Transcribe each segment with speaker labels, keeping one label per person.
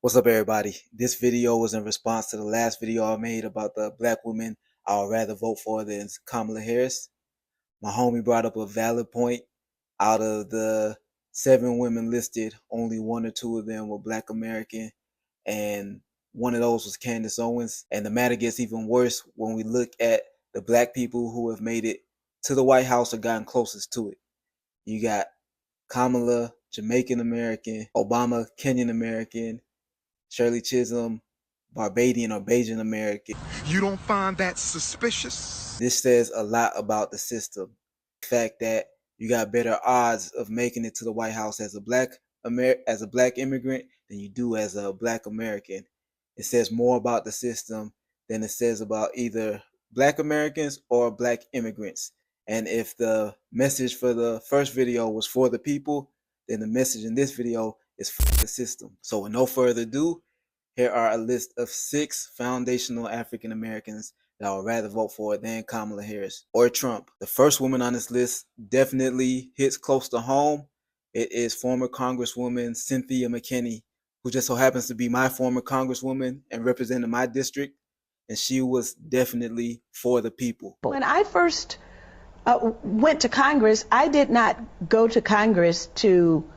Speaker 1: What's up, everybody? This video was in response to the last video I made about the black women I would rather vote for than Kamala Harris. My homie brought up a valid point. Out of the 7 women listed, only 1 or 2 of them were black American, and one of those was Candace Owens. And the matter gets even worse when we look at the black people who have made it to the White House or gotten closest to it. You got Kamala, Jamaican American; Obama, Kenyan American; Shirley Chisholm, Barbadian or Bajan American.
Speaker 2: You don't find that suspicious?
Speaker 1: This says a lot about the system. The fact that you got better odds of making it to the White House as a black immigrant than you do as a black American. It says more about the system than it says about either black Americans or black immigrants. And if the message for the first video was for the people, then the message in this video is for the system. So with no further ado, here are a list of 6 foundational African Americans that I would rather vote for than Kamala Harris or Trump. The first woman on this list definitely hits close to home. It is former Congresswoman Cynthia McKinney, who just so happens to be my former Congresswoman and represented my district. And she was definitely for the people.
Speaker 3: When I first went to Congress, I did not go to Congress to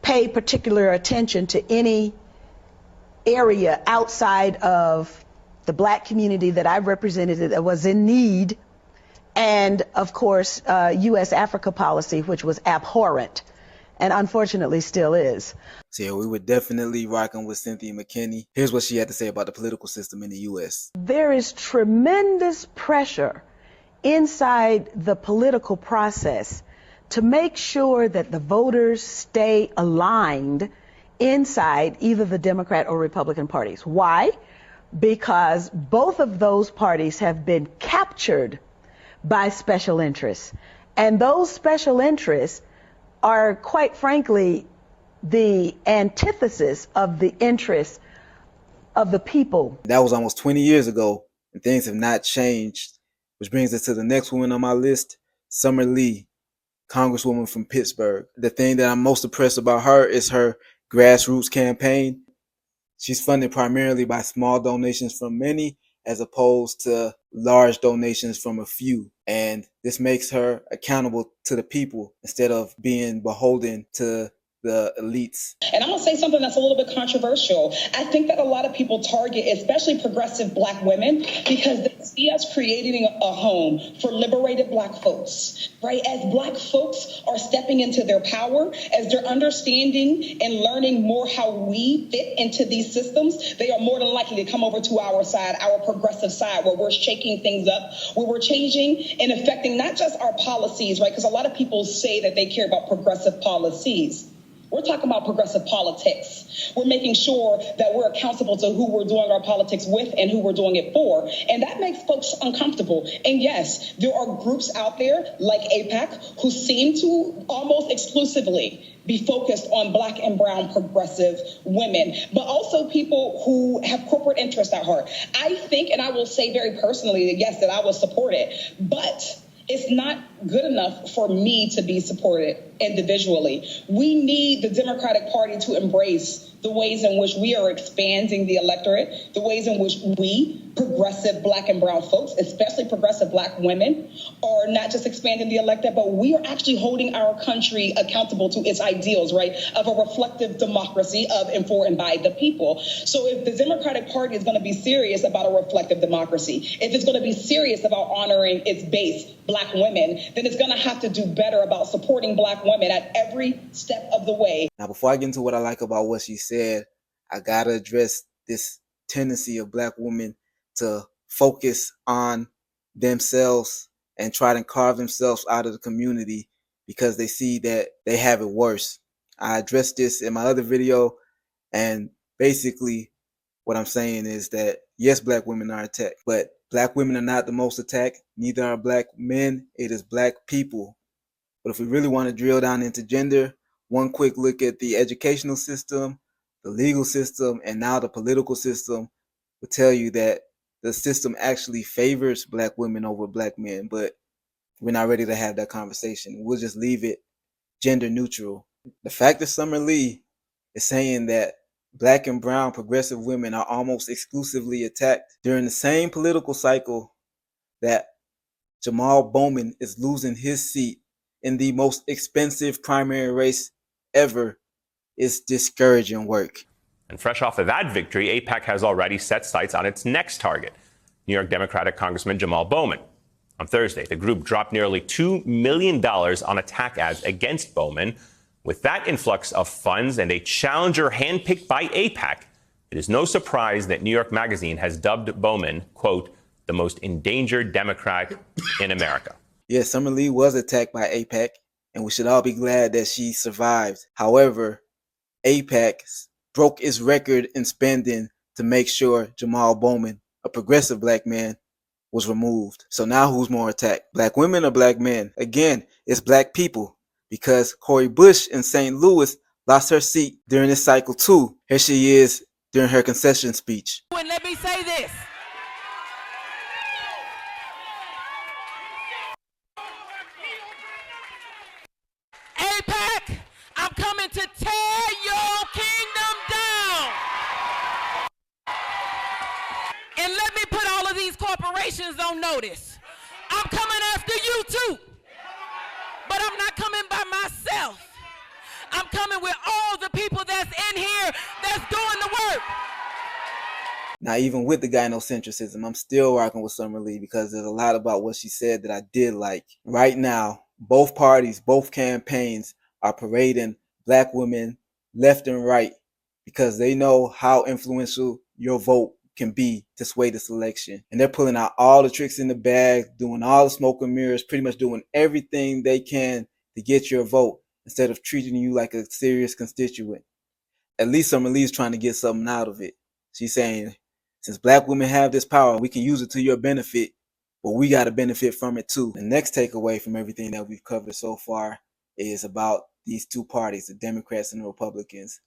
Speaker 3: pay particular attention to any area outside of the black community that I represented that was in need, and of course U.S. Africa policy, which was abhorrent and unfortunately still is.
Speaker 1: So yeah, we were definitely rocking with Cynthia McKinney. Here's what she had to say about the political system in the U.S.
Speaker 3: There is tremendous pressure inside the political process to make sure that the voters stay aligned inside either the Democrat or Republican parties. Why? Because both of those parties have been captured by special interests. And those special interests are, quite frankly, the antithesis of the interests of the people.
Speaker 1: That was almost 20 years ago, and things have not changed. Which brings us to the next woman on my list, Summer Lee, Congresswoman from Pittsburgh. The thing that I'm most impressed about her is her grassroots campaign. She's funded primarily by small donations from many as opposed to large donations from a few. And this makes her accountable to the people instead of being beholden to the elites.
Speaker 4: And I'm going to say something that's a little bit controversial. I think that a lot of people target, especially progressive black women, because they see us creating a home for liberated black folks, right? As black folks are stepping into their power, as they're understanding and learning more how we fit into these systems, they are more than likely to come over to our side, our progressive side, where we're shaking things up, where we're changing and affecting not just our policies, right? Because a lot of people say that they care about progressive policies. We're talking about progressive politics. We're making sure that we're accountable to who we're doing our politics with and who we're doing it for. And that makes folks uncomfortable. And yes, there are groups out there like AIPAC who seem to almost exclusively be focused on black and brown progressive women, but also people who have corporate interest at heart. I think, and I will say very personally that yes, that I will support it, but it's not good enough for me to be supported individually. We need the Democratic Party to embrace the ways in which we are expanding the electorate, the ways in which we, progressive black and brown folks, especially progressive black women, are not just expanding the electorate, but we are actually holding our country accountable to its ideals, right, of a reflective democracy of and for and by the people. So if the Democratic Party is going to be serious about a reflective democracy, if it's going to be serious about honoring its base, black women, then it's going to have to do better about supporting black women at every step of the way.
Speaker 1: Now, before I get into what I like about what she said, I got to address this tendency of black women to focus on themselves and try to carve themselves out of the community because they see that they have it worse. I addressed this in my other video, and basically what I'm saying is that yes, black women are attacked, but black women are not the most attacked. Neither are black men. It is black people. But if we really want to drill down into gender, one quick look at the educational system, the legal system, and now the political system will tell you that the system actually favors black women over black men, but we're not ready to have that conversation. We'll just leave it gender neutral. The fact that Summer Lee is saying that black and brown progressive women are almost exclusively attacked during the same political cycle that Jamal Bowman is losing his seat in the most expensive primary race ever. Is discouraging work.
Speaker 5: And fresh off of that victory, AIPAC has already set sights on its next target, New York Democratic Congressman Jamal Bowman. On Thursday, the group dropped nearly $2 million on attack ads against Bowman. With that influx of funds and a challenger handpicked by AIPAC, it is no surprise that New York Magazine has dubbed Bowman, quote, the most endangered Democrat in America.
Speaker 1: Yes, Summer Lee was attacked by AIPAC, and we should all be glad that she survived. However, AIPAC broke its record in spending to make sure Jamal Bowman, a progressive black man, was removed. So now who's more attacked? Black women or black men? Again, it's black people, because Cori Bush in St. Louis lost her seat during this cycle too. Here she is during her concession speech.
Speaker 6: And let me say this. AIPAC, I'm coming to tear your kingdom down. And let me put all of these corporations on notice. I'm coming after you too. But I'm not coming by myself. I'm coming with all the people that's in here that's doing the work.
Speaker 1: Now, even with the gynocentrism, I'm still rocking with Summer Lee because there's a lot about what she said that I did like. Right now, both parties, both campaigns are parading black women left and right because they know how influential your vote can be to sway this election. And they're pulling out all the tricks in the bag, doing all the smoke and mirrors, pretty much doing everything they can to get your vote instead of treating you like a serious constituent. At least Summer Lee's trying to get something out of it. She's saying, since black women have this power, we can use it to your benefit, but we got to benefit from it too. The next takeaway from everything that we've covered so far is about these two parties, the Democrats and the Republicans.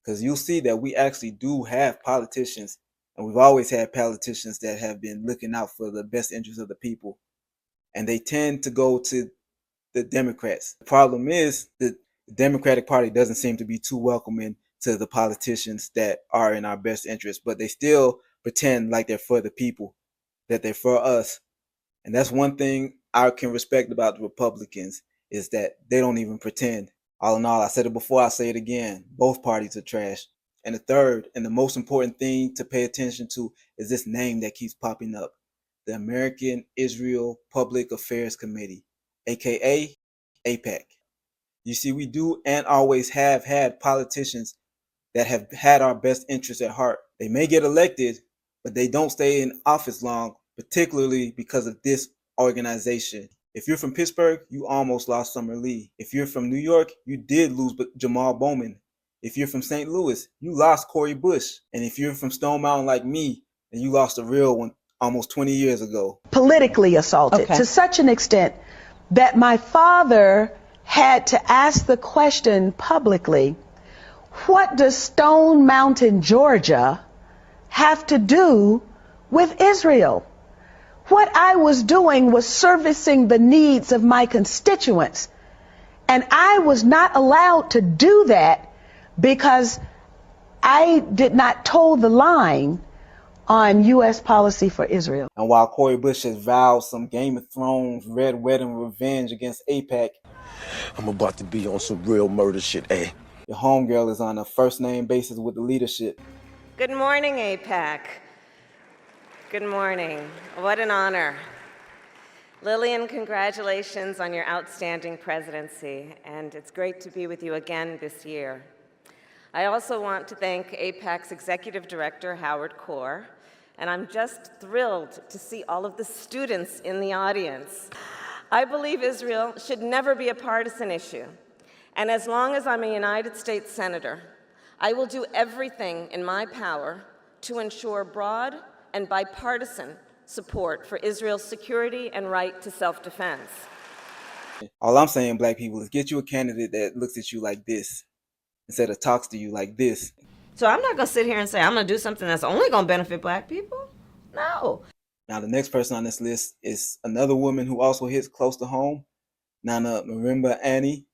Speaker 1: Because you'll see that we actually do have politicians, and we've always had politicians that have been looking out for the best interests of the people. And they tend to go to the Democrats. The problem is that the Democratic Party doesn't seem to be too welcoming to the politicians that are in our best interest, but they still pretend like they're for the people, that they're for us. And that's one thing I can respect about the Republicans, is that they don't even pretend. All in all, I said it before, I'll say it again. Both parties are trash. And the third and the most important thing to pay attention to is this name that keeps popping up, the American Israel Public Affairs Committee, aka AIPAC. You see, we do and always have had politicians that have had our best interests at heart. They may get elected, but they don't stay in office long, particularly because of this organization. If you're from Pittsburgh, you almost lost Summer Lee. If you're from New York, you did lose Jamal Bowman. If you're from St. Louis, you lost Cori Bush. And if you're from Stone Mountain like me, then you lost a real one almost 20 years ago.
Speaker 3: Politically assaulted to such an extent that my father had to ask the question publicly, what does Stone Mountain, Georgia have to do with Israel? What I was doing was servicing the needs of my constituents. And I was not allowed to do that because I did not toe the line on U.S. policy for Israel.
Speaker 1: And while Cori Bush has vowed some Game of Thrones red wedding revenge against AIPAC,
Speaker 7: I'm about to be on some real murder shit, eh?
Speaker 1: the homegirl is on a first name basis with the leadership.
Speaker 8: Good morning, AIPAC. Good morning. What an honor. Lillian, congratulations on your outstanding presidency, and it's great to be with you again this year. I also want to thank AIPAC's Executive Director, Howard Kaur, and I'm just thrilled to see all of the students in the audience. I believe Israel should never be a partisan issue, and as long as I'm a United States Senator, I will do everything in my power to ensure broad and bipartisan support for Israel's security and right to self-defense.
Speaker 1: All I'm saying, black people, is get you a candidate that looks at you like this instead of talks to you like this.
Speaker 9: So I'm not going to sit here and say I'm going to do something that's only going to benefit black people. No.
Speaker 1: Now, the next person on this list is another woman who also hits close to home, Nana Marimba Annie,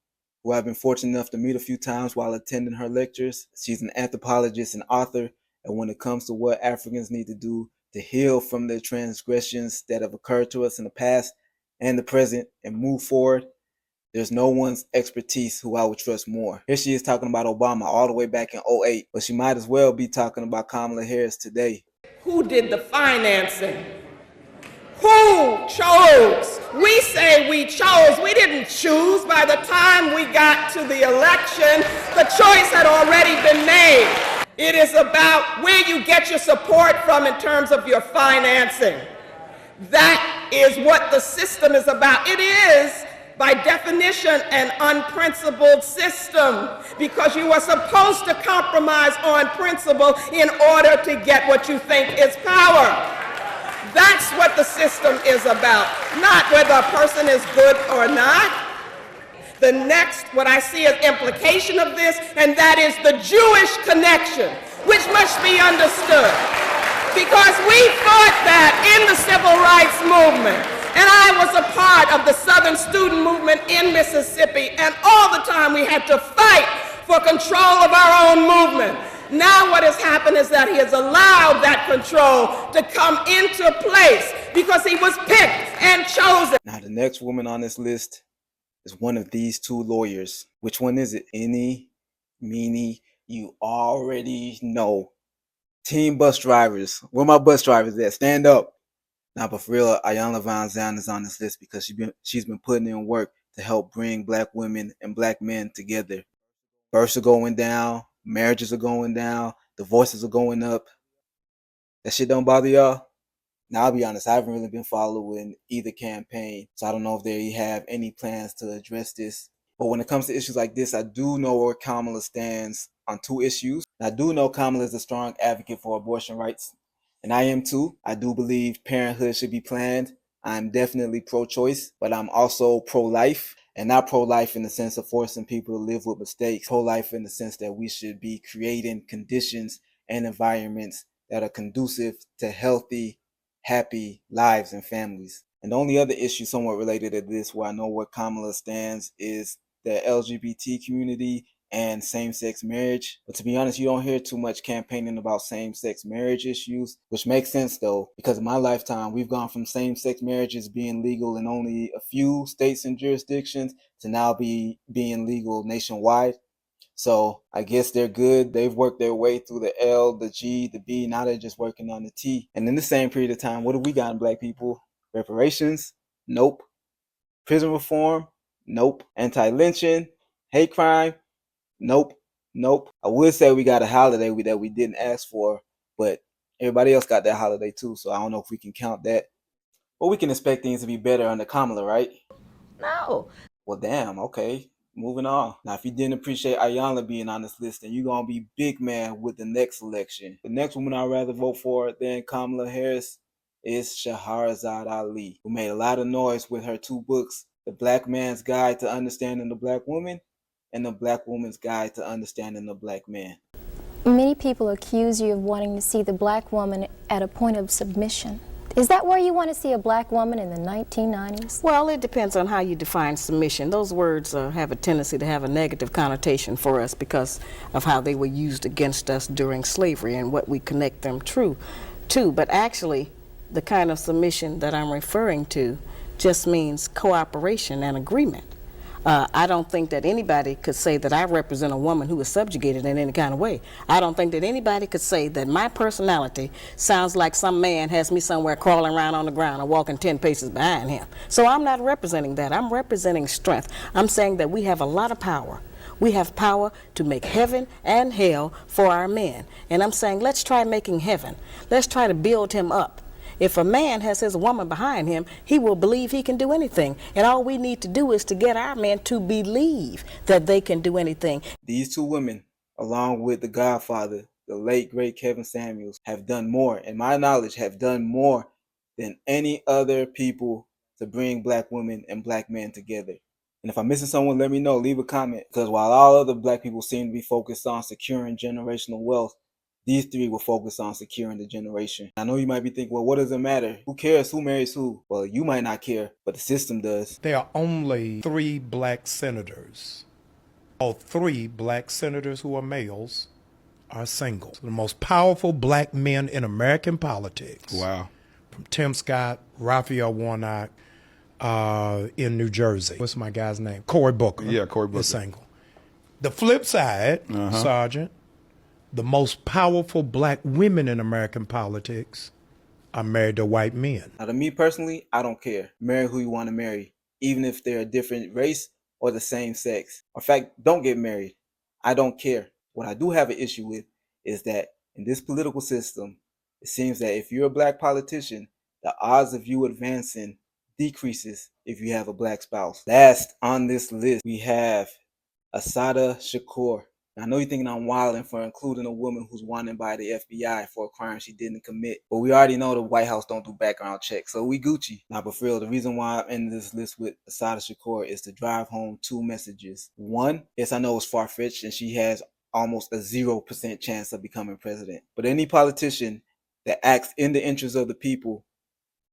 Speaker 1: who I've been fortunate enough to meet a few times while attending her lectures. She's an anthropologist and author, and when it comes to what Africans need to do to heal from the transgressions that have occurred to us in the past and the present and move forward, there's no one's expertise who I would trust more. Here she is talking about Obama all the way back in '08, but she might as well be talking about Kamala Harris today.
Speaker 10: Who did the financing? Who chose? We say we chose. We didn't choose. By the time we got to the election, the choice had already been made. It is about where you get your support from in terms of your financing. That is what the system is about. It is, by definition, an unprincipled system because you are supposed to compromise on principle in order to get what you think is power. That's what the system is about, not whether a person is good or not. The next, what I see as implication of this, and that is the Jewish connection, which must be understood. Because we fought that in the civil rights movement. And I was a part of the Southern student movement in Mississippi, and all the time we had to fight for control of our own movement. Now what has happened is that he has allowed that control to come into place because he was picked and chosen.
Speaker 1: Now the next woman on this list is one of these two lawyers. Which one is it? Any, meeny, you already know. Team bus drivers. Where my bus drivers at? Stand up. Now, but for real, Ayanna Van Zandt is on this list because she's been putting in work to help bring black women and black men together. Births are going down, marriages are going down, divorces are going up. That shit don't bother y'all? Now, I'll be honest, I haven't really been following either campaign, so I don't know if they have any plans to address this. But when it comes to issues like this, I do know where Kamala stands on two issues. I do know Kamala is a strong advocate for abortion rights, and I am too. I do believe parenthood should be planned. I'm definitely pro-choice, but I'm also pro-life, and not pro-life in the sense of forcing people to live with mistakes. Pro-life in the sense that we should be creating conditions and environments that are conducive to healthy, happy lives and families. And the only other issue somewhat related to this where I know where Kamala stands is the LGBT community and same-sex marriage. But to be honest, you don't hear too much campaigning about same-sex marriage issues, which makes sense though, because in my lifetime, we've gone from same-sex marriages being legal in only a few states and jurisdictions to now being legal nationwide. So I guess they're good. They've worked their way through the L, the G, the B. Now they're just working on the T. And in the same period of time, what do we got in black people? Reparations? Nope. Prison reform? Nope. Anti-lynching? Hate crime? Nope. Nope. I would say we got a holiday that we didn't ask for, but everybody else got that holiday too. So I don't know if we can count that. But we can expect things to be better under Kamala, right?
Speaker 9: No.
Speaker 1: Well, damn. Okay. Moving on. Now, if you didn't appreciate Ayanna being on this list, then you're going to be big man with the next election. The next woman I'd rather vote for than Kamala Harris is Shahrazad Ali, who made a lot of noise with her two books, The Black Man's Guide to Understanding the Black Woman and The Black Woman's Guide to Understanding the Black Man.
Speaker 11: Many people accuse you of wanting to see the black woman at a point of submission. Is that where you want to see a black woman in the 1990s?
Speaker 9: Well, it depends on how you define submission. Those words have a tendency to have a negative connotation for us because of how they were used against us during slavery and what we connect them to. But actually, the kind of submission that I'm referring to just means cooperation and agreement. I don't think that anybody could say that I represent a woman who is subjugated in any kind of way. I don't think that anybody could say that my personality sounds like some man has me somewhere crawling around on the ground or walking 10 paces behind him. So I'm not representing that. I'm representing strength. I'm saying that we have a lot of power. We have power to make heaven and hell for our men. And I'm saying let's try making heaven. Let's try to build him up. If a man has his woman behind him, he will believe he can do anything. And all we need to do is to get our men to believe that they can do anything.
Speaker 1: These two women, along with the Godfather, the late, great Kevin Samuels, have done more, in my knowledge, have done more than any other people to bring black women and black men together. And if I'm missing someone, let me know. Leave a comment. Because while all other black people seem to be focused on securing generational wealth, these three will focus on securing the generation. I know you might be thinking, well, what does it matter? Who cares who marries who? Well, you might not care, but the system does.
Speaker 12: There are only 3 black senators All 3 black senators who are males are single. The most powerful black men in American politics.
Speaker 13: Wow.
Speaker 12: From Tim Scott, Raphael Warnock, in New Jersey. What's my guy's name? Cory Booker.
Speaker 13: Yeah, Cory Booker.
Speaker 12: Is single. The flip side, Sergeant, the most powerful black women in American politics are married to white men.
Speaker 1: Now, to me personally, I don't care. Marry who you want to marry, even if they're a different race or the same sex. In fact, don't get married. I don't care. What I do have an issue with is that in this political system, it seems that if you're a black politician, the odds of you advancing decreases if you have a black spouse. Last on this list, we have Assata Shakur. Now, I know you're thinking I'm wilding for including a woman who's wanted by the FBI for a crime she didn't commit, but we already know the White House don't do background checks, so we Gucci. Now, but for real, the reason why I'm in this list with Assata Shakur is to drive home 2 messages. One, yes, I know it's far-fetched, and she has almost a 0% chance of becoming president. But any politician that acts in the interest of the people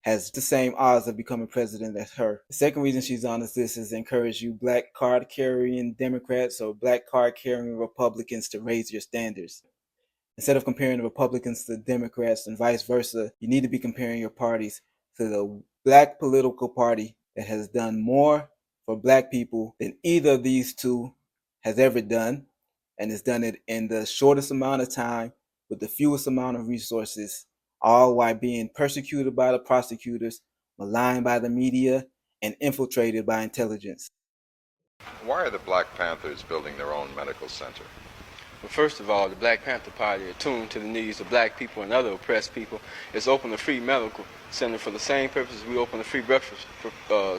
Speaker 1: has the same odds of becoming president as her. The second reason she's on this list is to encourage you black card-carrying Democrats or black card-carrying Republicans to raise your standards. Instead of comparing the Republicans to the Democrats and vice versa, you need to be comparing your parties to the black political party that has done more for black people than either of these two has ever done, and has done it in the shortest amount of time with the fewest amount of resources, all while being persecuted by the prosecutors, maligned by the media, and infiltrated by intelligence.
Speaker 14: Why are the Black Panthers building their own medical center?
Speaker 15: Well, first of all, the Black Panther Party are tuned to the needs of black people and other oppressed people. It's opened a free medical center for the same purpose we opened a free breakfast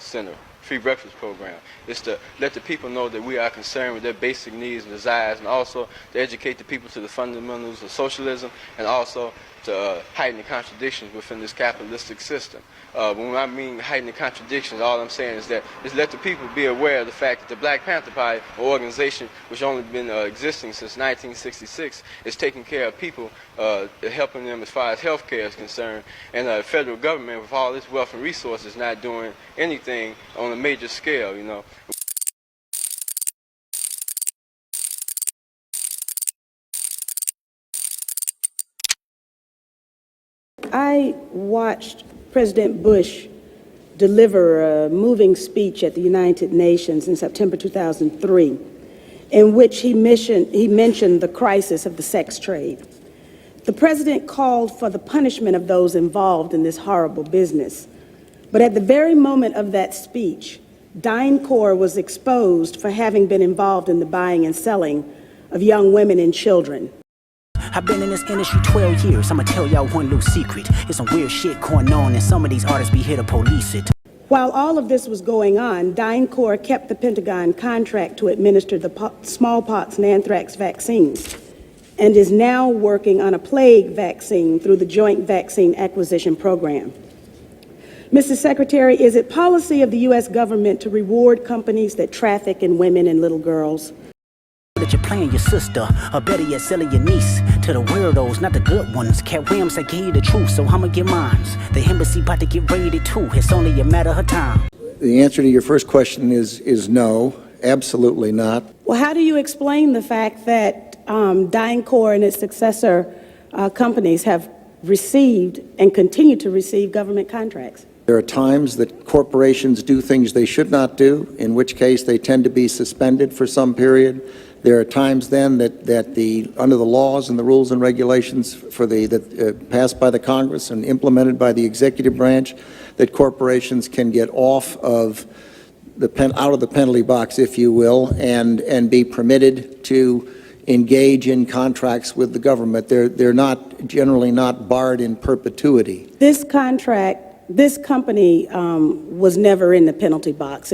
Speaker 15: center, free breakfast program. It's to let the people know that we are concerned with their basic needs and desires, and also to educate the people to the fundamentals of socialism, and also to heighten the contradictions within this capitalistic system. When I mean heighten the contradictions, all I'm saying is that just let the people be aware of the fact that the Black Panther Party, an organization which only been existing since 1966, is taking care of people, helping them as far as health care is concerned, and the federal government with all its wealth and resources not doing anything on a major scale, you know.
Speaker 3: I watched President Bush deliver a moving speech at the United Nations in September 2003, in which he mentioned the crisis of the sex trade. The president called for the punishment of those involved in this horrible business. But at the very moment of that speech, DynCorp was exposed for having been involved in the buying and selling of young women and children.
Speaker 16: I've been in this industry 12 years. I'ma tell y'all one little secret. There's some weird shit going on, and some of these artists be here to police it.
Speaker 3: While all of this was going on, DynCorp kept the Pentagon contract to administer the smallpox and anthrax vaccines, and is now working on a plague vaccine through the Joint Vaccine Acquisition Program. Mr. Secretary, is it policy of the U.S. government to reward companies that traffic in women and little girls?
Speaker 16: That you're playing your sister, or better yet, selling your niece to the weirdos, not the good ones. Cat Williams, I gave you the truth, so I'ma get mines. The embassy about to get raided too. It's only a matter of time.
Speaker 17: The answer to your first question is no, absolutely not.
Speaker 3: Well, how do you explain the fact that DynCorp and its successor companies have received and continue to receive government contracts?
Speaker 17: There are times that corporations do things they should not do, in which case they tend to be suspended for some period. There are times then that under the laws and the rules and regulations that passed by the Congress and implemented by the executive branch, that corporations can get off of out of the penalty box, if you will, and be permitted to engage in contracts with the government. They're not generally not barred in perpetuity.
Speaker 3: This company was never in the penalty box.